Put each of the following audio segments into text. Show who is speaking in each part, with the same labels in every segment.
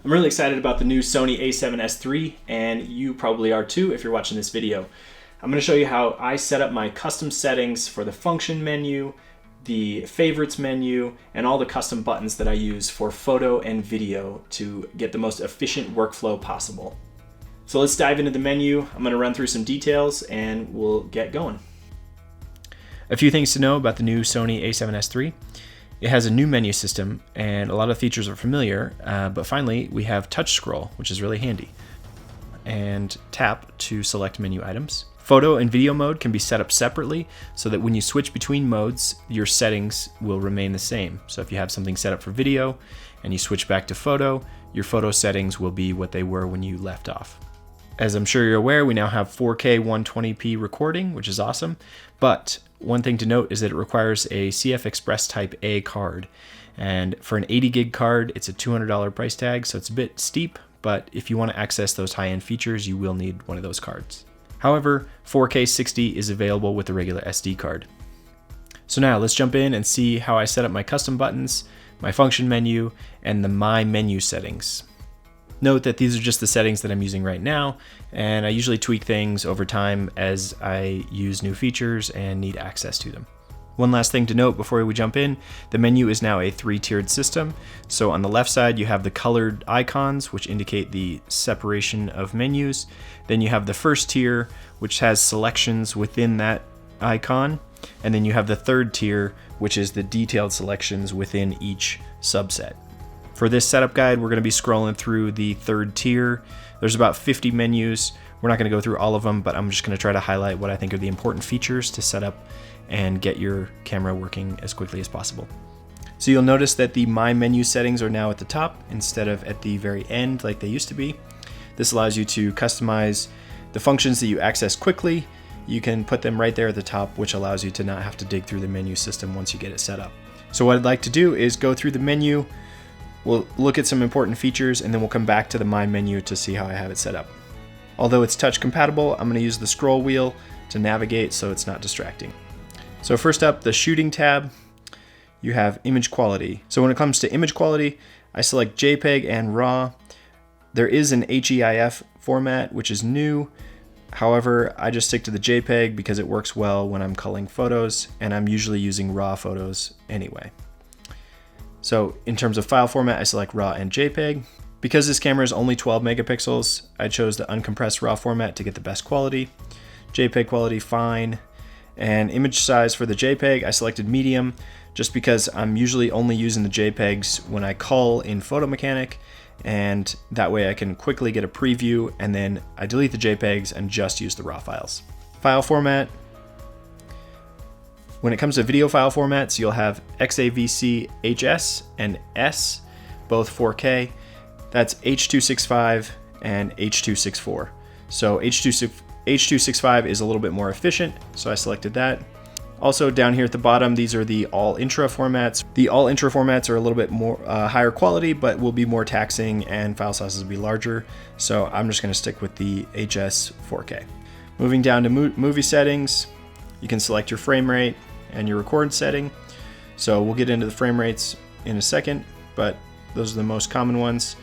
Speaker 1: I'm really excited about the new Sony A7S III, and you probably are too if you're watching this video. I'm going to show you how I set up my custom settings for the function menu, the favorites menu, and all the custom buttons that I use for photo and video to get the most efficient workflow possible. So let's dive into the menu. I'm going to run through some details and we'll get going. A few things to know about the new Sony A7S III. It has a new menu system and a lot of features are familiar, but finally we have touch scroll, which is really handy, and tap to select menu items. Photo and video mode can be set up separately so that when you switch between modes, your settings will remain the same. So if you have something set up for video and you switch back to photo, your photo settings will be what they were when you left off. As I'm sure you're aware, we now have 4K 120p recording, which is awesome, but one thing to note is that it requires a CF Express Type A card, and for an 80 gig card, it's a $200 price tag, so it's a bit steep, but if you want to access those high-end features, you will need one of those cards. However, 4K 60 is available with the regular SD card. So now let's jump in and see how I set up my custom buttons, my function menu, and the My Menu settings. Note that these are just the settings that I'm using right now, and I usually tweak things over time as I use new features and need access to them. One last thing to note before we jump in, the menu is now a 3-tiered system. So on the left side you have the colored icons, which indicate the separation of menus. Then you have the first tier, which has selections within that icon. And then you have the third tier, which is the detailed selections within each subset. For this setup guide, we're going to be scrolling through the third tier. There's about 50 menus. We're not going to go through all of them, but I'm just going to try to highlight what I think are the important features to set up and get your camera working as quickly as possible. So you'll notice that the My Menu settings are now at the top instead of at the very end like they used to be. This allows you to customize the functions that you access quickly. You can put them right there at the top, which allows you to not have to dig through the menu system once you get it set up. So what I'd like to do is go through the menu. We'll look at some important features and then we'll come back to the My Menu to see how I have it set up. Although it's touch compatible, I'm going to use the scroll wheel to navigate so it's not distracting. So first up, the shooting tab, you have image quality. So when it comes to image quality, I select JPEG and RAW. There is an HEIF format, which is new. However, I just stick to the JPEG because it works well when I'm culling photos, and I'm usually using RAW photos anyway. So in terms of file format, I select RAW and JPEG. Because this camera is only 12 megapixels, I chose the uncompressed RAW format to get the best quality. JPEG quality, fine. And image size for the JPEG, I selected medium just because I'm usually only using the JPEGs when I cull in Photo Mechanic, and that way I can quickly get a preview and then I delete the JPEGs and just use the RAW files. File format. When it comes to video file formats, you'll have XAVC HS and S, both 4K. That's H.265 and H.264. So H.265 is a little bit more efficient, so I selected that. Also down here at the bottom, these are the all intra formats. The all intra formats are a little bit more higher quality, but will be more taxing and file sizes will be larger. So I'm just going to stick with the HS 4K. Moving down to movie settings, you can select your frame rate and your record setting. So we'll get into the frame rates in a second, but those are the most common ones.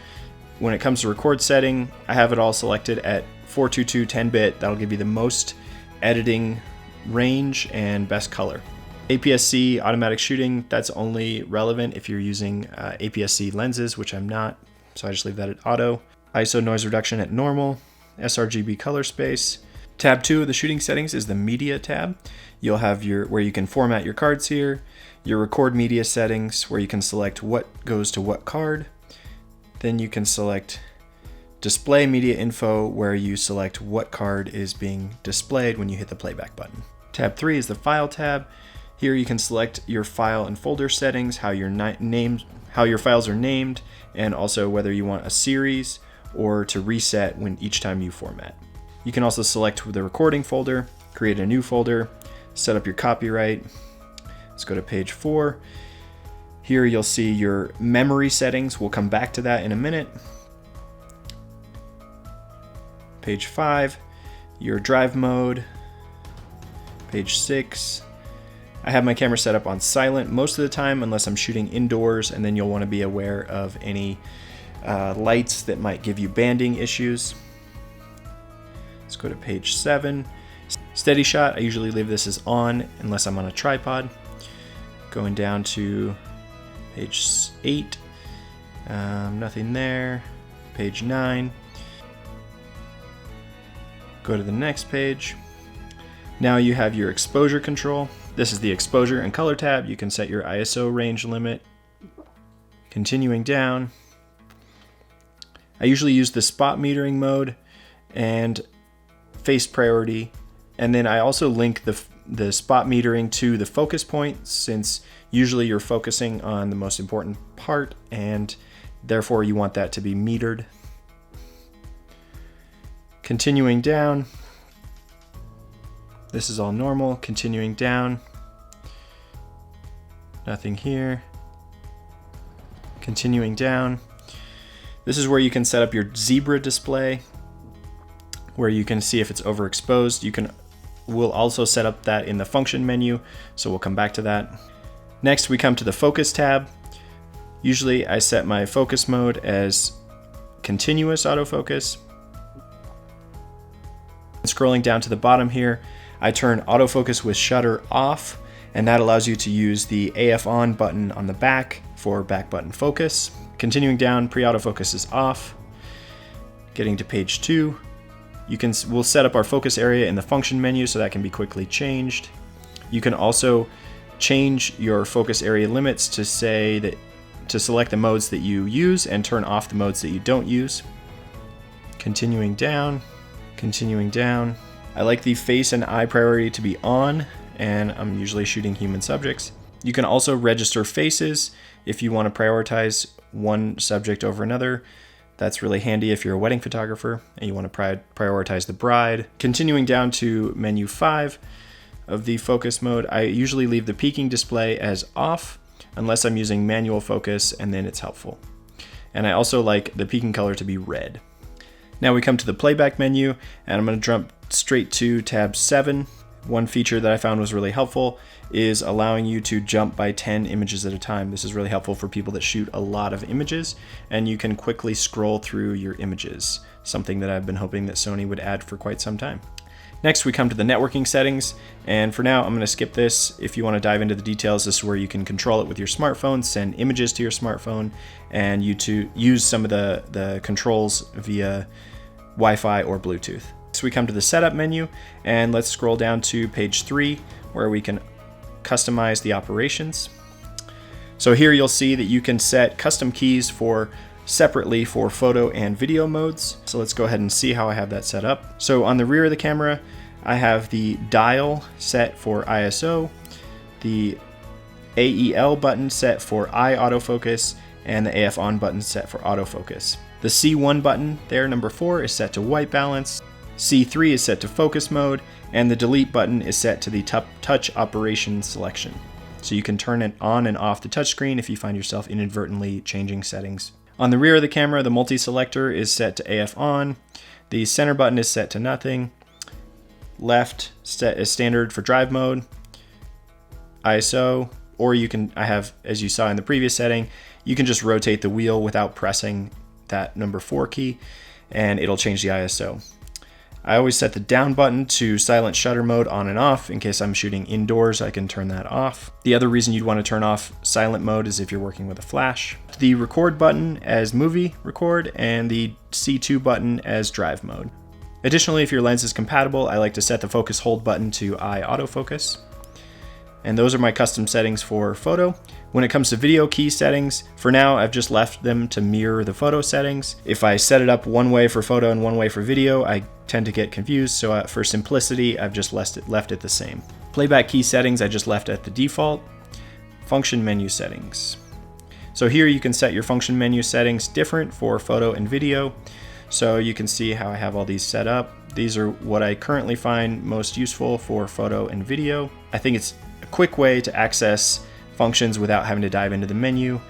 Speaker 1: When it comes to record setting, I have it all selected at 422 10-bit. That'll give you the most editing range and best color. APS-C automatic shooting, that's only relevant if you're using APS-C lenses, which I'm not, so I just leave that at auto. ISO noise reduction at normal. sRGB color space. Tab 2 of the shooting settings is the media tab. You'll have where you can format your cards here, your record media settings where you can select what goes to what card. Then you can select display media info where you select what card is being displayed when you hit the playback button. Tab 3 is the file tab. Here you can select your file and folder settings, how your files are named, and also whether you want a series or to reset each time you format. You can also select the recording folder, create a new folder, set up your copyright. Let's go to page 4. Here you'll see your memory settings. We'll come back to that in a minute. Page 5, your drive mode. Page 6. I have my camera set up on silent most of the time unless I'm shooting indoors, and then you'll want to be aware of any lights that might give you banding issues. Let's go to page 7. Steady shot, I usually leave this as on unless I'm on a tripod. Going down to page 8, nothing there. Page 9. Go to the next page. Now you have your exposure control. This is the exposure and color tab. You can set your ISO range limit. Continuing down, I usually use the spot metering mode and face priority, and then I also link the spot metering to the focus point, since usually you're focusing on the most important part and therefore you want that to be metered. Continuing down, this is all normal. Continuing down, nothing here. Continuing down, this is where you can set up your zebra display, where you can see if it's overexposed. We'll also set up that in the function menu, so we'll come back to that. Next, we come to the focus tab. Usually I set my focus mode as continuous autofocus. Scrolling down to the bottom here, I turn autofocus with shutter off, and that allows you to use the AF on button on the back for back button focus. Continuing down, pre-autofocus is off. Getting to page 2, we'll set up our focus area in the function menu, so that can be quickly changed. You can also change your focus area limits to select the modes that you use and turn off the modes that you don't use. Continuing down. I like the face and eye priority to be on, and I'm usually shooting human subjects. You can also register faces if you want to prioritize one subject over another. That's really handy if you're a wedding photographer and you want to prioritize the bride. Continuing down to menu 5 of the focus mode, I usually leave the peaking display as off unless I'm using manual focus, and then it's helpful. And I also like the peaking color to be red. Now we come to the playback menu, and I'm going to jump straight to tab 7. One feature that I found was really helpful is allowing you to jump by 10 images at a time. This is really helpful for people that shoot a lot of images, and you can quickly scroll through your images, something that I've been hoping that Sony would add for quite some time. Next, we come to the networking settings, and for now I'm going to skip this. If you want to dive into the details, this is where you can control it with your smartphone, send images to your smartphone, and use some of the controls via Wi-Fi or Bluetooth. So we come to the setup menu, and let's scroll down to page 3 where we can customize the operations. So here you'll see that you can set custom keys separately for photo and video modes. So let's go ahead and see how I have that set up. So on the rear of the camera, I have the dial set for ISO, the AEL button set for eye autofocus, and the AF on button set for autofocus. The C1 button there, number 4, is set to white balance. C3 is set to focus mode, and the delete button is set to the touch operation selection. So you can turn it on and off the touchscreen if you find yourself inadvertently changing settings. On the rear of the camera, the multi-selector is set to AF on. The center button is set to nothing. Left set is standard for drive mode. ISO, or as you saw in the previous setting, you can just rotate the wheel without pressing that number 4 key, and it'll change the ISO. I always set the down button to silent shutter mode on and off. In case I'm shooting indoors, I can turn that off. The other reason you'd want to turn off silent mode is if you're working with a flash. The record button as movie record, and the C2 button as drive mode. Additionally, if your lens is compatible, I like to set the focus hold button to eye autofocus. And those are my custom settings for photo. When it comes to video key settings, for now I've just left them to mirror the photo settings. If I set it up one way for photo and one way for video, I tend to get confused, so for simplicity I've just left it the same. Playback key settings I just left at the default. Function menu settings. So here you can set your function menu settings different for photo and video. So you can see how I have all these set up. These are what I currently find most useful for photo and video. I think it's a quick way to access functions without having to dive into the menu.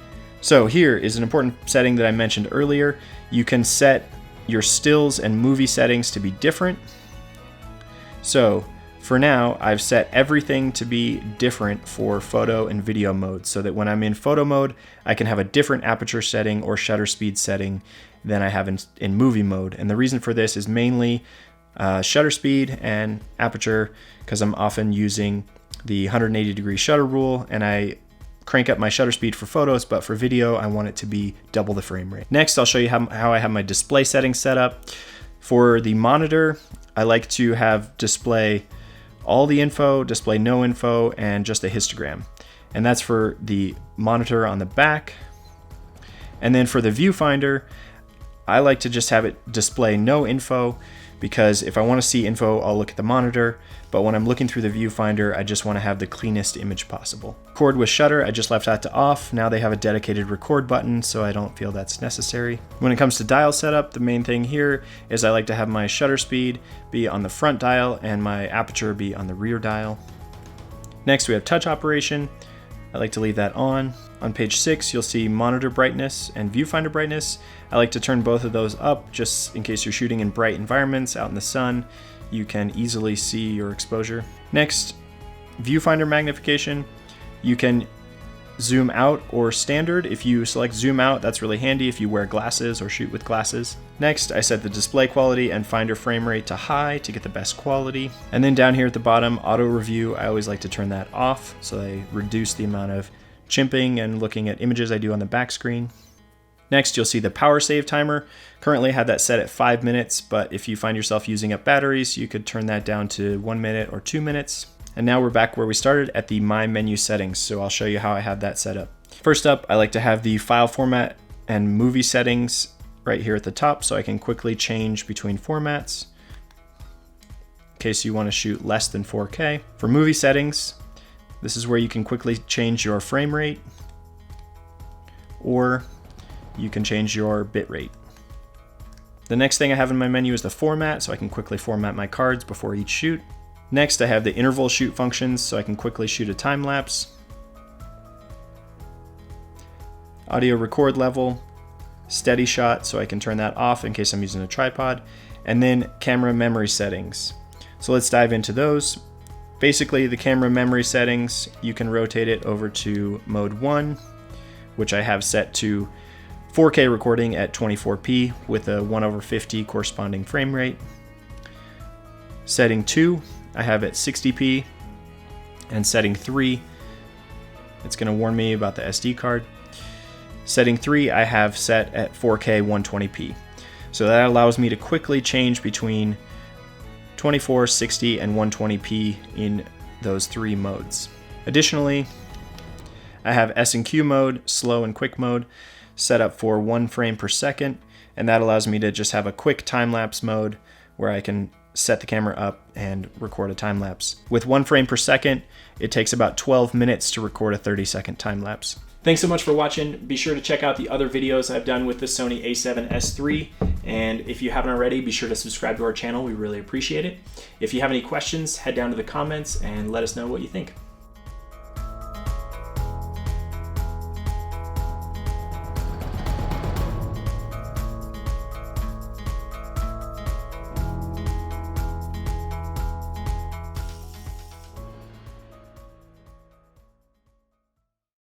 Speaker 1: So here is an important setting that I mentioned earlier. You can set your stills and movie settings to be different. So For now, I've set everything to be different for photo and video mode so that when I'm in photo mode, I can have a different aperture setting or shutter speed setting than I have in movie mode. And the reason for this is mainly shutter speed and aperture, because I'm often using the 180-degree shutter rule, and I crank up my shutter speed for photos, but for video, I want it to be double the frame rate. Next, I'll show you how I have my display settings set up. For the monitor, I like to have display all the info, display no info, and just a histogram. And that's for the monitor on the back. And then for the viewfinder, I like to just have it display no info, because if I want to see info, I'll look at the monitor, but when I'm looking through the viewfinder, I just want to have the cleanest image possible. Record with shutter, I just left that to off. Now they have a dedicated record button, so I don't feel that's necessary. When it comes to dial setup, the main thing here is I like to have my shutter speed be on the front dial and my aperture be on the rear dial. Next, we have touch operation. I like to leave that on. On page 6, you'll see monitor brightness and viewfinder brightness. I like to turn both of those up just in case you're shooting in bright environments out in the sun. You can easily see your exposure. Next, viewfinder magnification. You can zoom out or standard. If you select zoom out, that's really handy if you wear glasses or shoot with glasses. Next, I set the display quality and finder frame rate to high to get the best quality. And then down here at the bottom, auto review, I always like to turn that off so I reduce the amount of chimping and looking at images I do on the back screen. Next, you'll see the power save timer. Currently I have that set at 5 minutes, but if you find yourself using up batteries, you could turn that down to 1 minute or 2 minutes. And now we're back where we started at the My Menu settings, so I'll show you how I have that set up. First up, I like to have the file format and movie settings right here at the top so I can quickly change between formats in case you want to shoot less than 4K. For movie settings, this is where you can quickly change your frame rate, or you can change your bit rate. The next thing I have in my menu is the format, so I can quickly format my cards before each shoot. Next, I have the interval shoot functions, so I can quickly shoot a time lapse. Audio record level, steady shot, so I can turn that off in case I'm using a tripod, and then camera memory settings. So let's dive into those. Basically, the camera memory settings, you can rotate it over to mode 1, which I have set to 4K recording at 24p with a 1/50 corresponding frame rate. Setting 2, I have at 60p, and setting 3, it's going to warn me about the SD card. Setting 3, I have set at 4K 120p. So that allows me to quickly change between 24, 60, and 120p in those 3 modes. Additionally, I have S&Q mode, slow and quick mode, set up for 1 frame per second, and that allows me to just have a quick time-lapse mode where I can set the camera up and record a time lapse. With 1 frame per second, it takes about 12 minutes to record a 30-second time lapse. Thanks so much for watching. Be sure to check out the other videos I've done with the Sony A7S III, and if you haven't already, be sure to subscribe to our channel. We really appreciate it. If you have any questions, head down to the comments and let us know what you think.